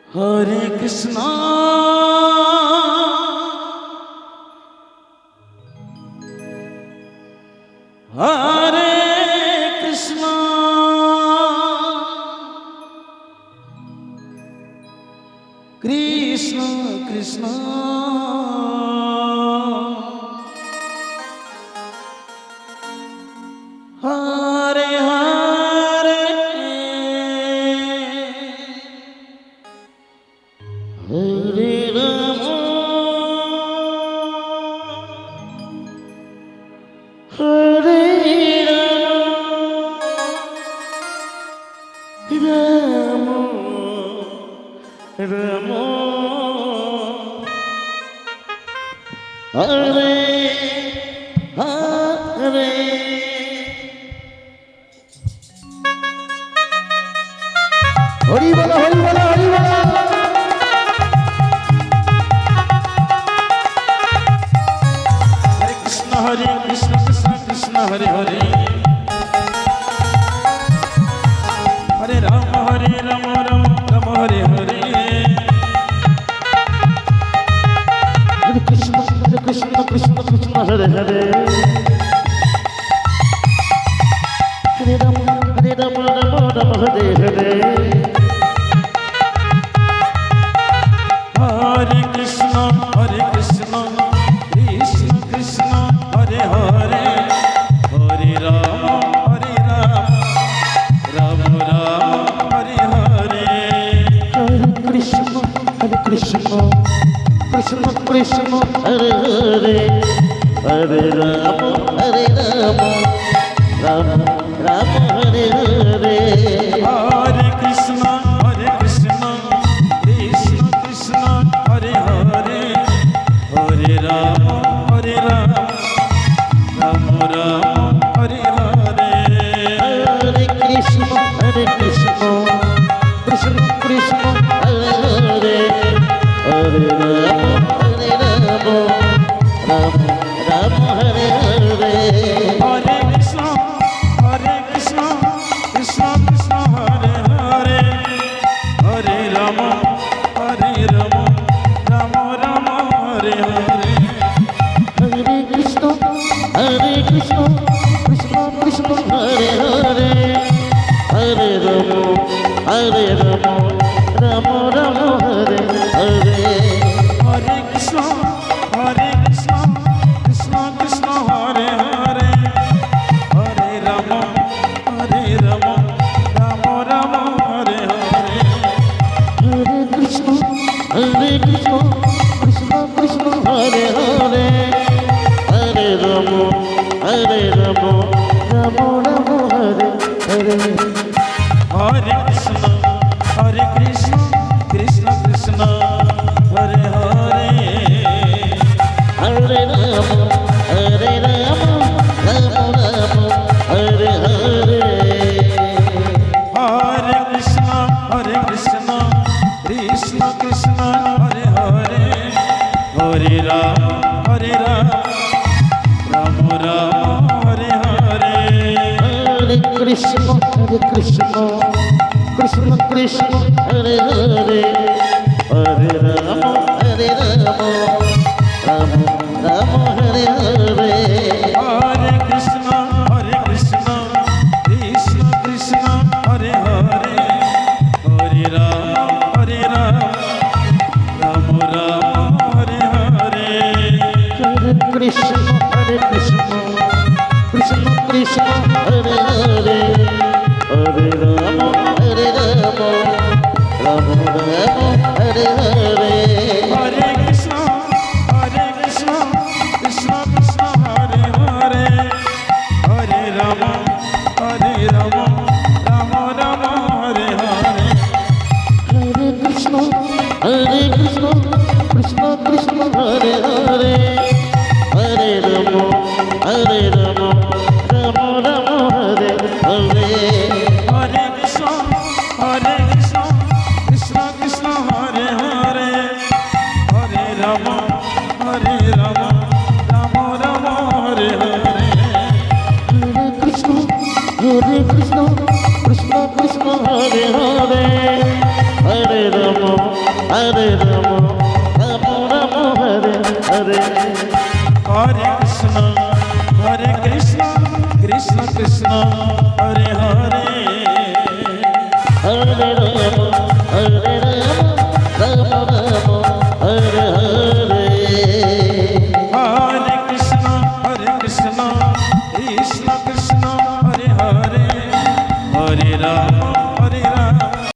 হরে কৃষ্ণ হরে কৃষ্ণ কৃষ্ণ কৃষ্ণ হরে হরে হরে রাম হরে রাম রাম হরে হরে হরি বলো হরি বলো হরি বলো হরে কৃষ্ণ কৃষ্ণ কৃষ্ণ হরে হরে হরে রাম রাম রাম হরে হরে হরে কৃষ্ণ কৃষ্ণ কৃষ্ণ হরে হরে হরে রাম রাম রাম হরে হরে হরে কৃষ্ণ কৃষ্ণ কৃষ্ণ কৃষ্ণ হরে হরে হরে রাম রাম রাম হরে হরে হরে কৃষ্ণ কৃষ্ণ কৃষ্ণ কৃষ্ণ হরে হরে হরে রাম রাম রাম হরে হরে হরে কৃষ্ণ কৃষ্ণ কৃষ্ণ কৃষ্ণ হরে হরে হরে রাম রাম রাম হরে হরে হরে কৃষ্ণ কৃষ্ণ কৃষ্ণ কৃষ্ণ হরে হরে হরে রাম রাম রাম হরে হরে হরে কৃষ্ণ কৃষ্ণ কৃষ্ণ হরে হরে হরে রাম রাম রাম হরে হরে হরে কৃষ্ণ কৃষ্ণ কৃষ্ণ হরে হরে হরে রাম রাম রাম হরে হরে হরে কৃষ্ণ কৃষ্ণ কৃষ্ণ হরে হরে হরে রাম রাম রাম হরে হরে হরে কৃষ্ণ কৃষ্ণ কৃষ্ণ হরে হরে হরে রাম রাম রাম হরে হরে হরে কৃষ্ণ কৃষ্ণ কৃষ্ণ হরে হরে হরে রাম রাম রাম হরে হরে হরে কৃষ্ণ কৃষ্ণ কৃষ্ণ হরে হরে হরে রাম রাম রাম হরে হরে হরে কৃষ্ণ কৃষ্ণ কৃষ্ণ হরে হরে হরে রাম রাম রাম হরে হরে হরে কৃষ্ণ কৃষ্ণ কৃষ্ণ হরে হরে হরে রাম রাম রাম হরে হরে হরে কৃষ্ণ কৃষ্ণ কৃষ্ণ হরে হরে হরে রাম রাম রাম হরে হরে হরে কৃষ্ণ কৃষ্ণ কৃষ্ণ হরে হরে হরে রাম রাম রাম হরে হরে হরে কৃষ্ণ কৃষ্ণ কৃষ্ণ হরে হরে হরে রাম রাম রাম হরে হরে হরে কৃষ্ণ কৃষ্ণ কৃষ্ণ হরে হরে হরে রাম রাম রাম হরে হরে হরে কৃষ্ণ কৃষ্ণ কৃষ্ণ হরে হরে হরে রাম হরে রাম রাম রাম হরে হরে হরে কৃষ্ণ কৃষ্ণ কৃষ্ণ কৃষ্ণ হরে হরে